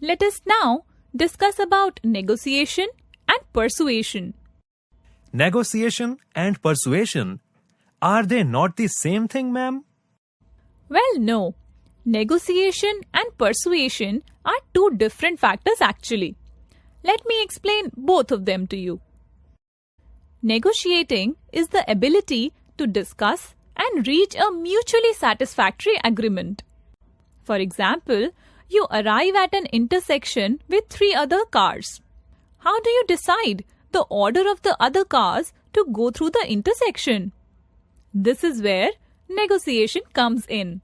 Let us now discuss about negotiation and persuasion. Negotiation and persuasion, are they not the same thing, ma'am? Well, no. Negotiation and persuasion are two different factors actually. Let me explain both of them to you. Negotiating is the ability to discuss and reach a mutually satisfactory agreement. For example, you arrive at an intersection with 3 other cars. How do you decide the order of the other cars to go through the intersection? This is where negotiation comes in.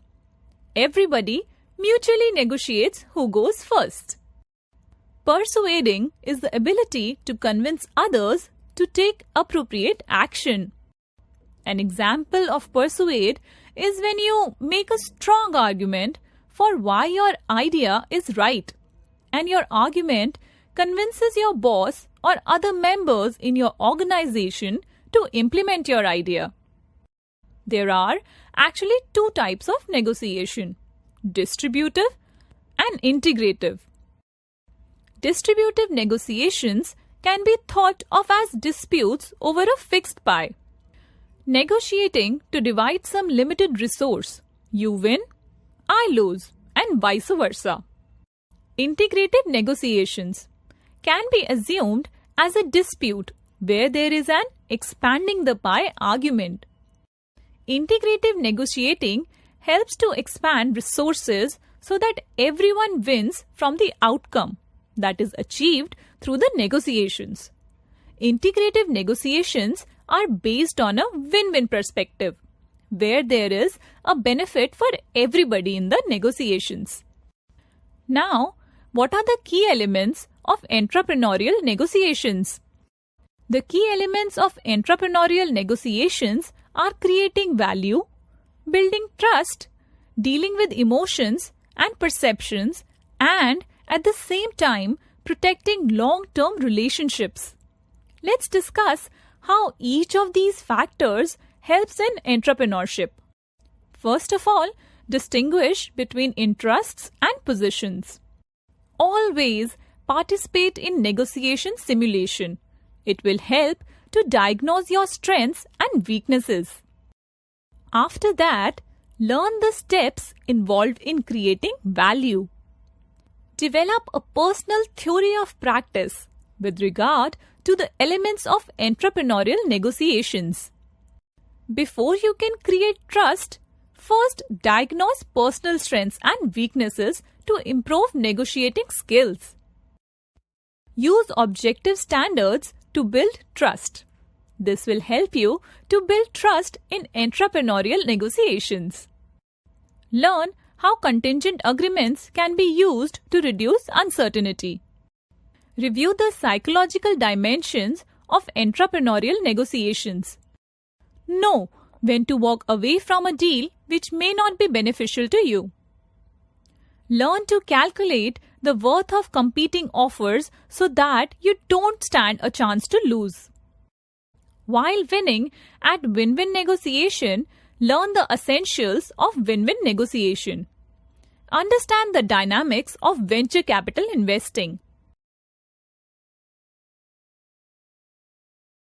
Everybody mutually negotiates who goes first. Persuading is the ability to convince others to take appropriate action. An example of persuade is when you make a strong argument for why your idea is right, and your argument convinces your boss or other members in your organization to implement your idea. There are actually 2 types of negotiation: distributive and integrative. Distributive negotiations can be thought of as disputes over a fixed pie. Negotiating to divide some limited resource. You win, I lose, and vice versa. Integrative negotiations can be assumed as a dispute where there is an expanding the pie argument. Integrative negotiating helps to expand resources so that everyone wins from the outcome that is achieved through the negotiations. Integrative negotiations are based on a win-win perspective, where there is a benefit for everybody in the negotiations. Now, what are the key elements of entrepreneurial negotiations? The key elements of entrepreneurial negotiations are creating value, building trust, dealing with emotions and perceptions, and at the same time protecting long-term relationships. Let's discuss how each of these factors helps in entrepreneurship. First of all, distinguish between interests and positions. Always participate in negotiation simulation. It will help to diagnose your strengths and weaknesses. After that, learn the steps involved in creating value. Develop a personal theory of practice with regard to the elements of entrepreneurial negotiations. Before you can create trust, first diagnose personal strengths and weaknesses to improve negotiating skills. Use objective standards to build trust. This will help you to build trust in entrepreneurial negotiations. Learn how contingent agreements can be used to reduce uncertainty. Review the psychological dimensions of entrepreneurial negotiations. Know when to walk away from a deal which may not be beneficial to you. Learn to calculate the worth of competing offers so that you don't stand a chance to lose. While winning at win-win negotiation, learn the essentials of win-win negotiation. Understand the dynamics of venture capital investing.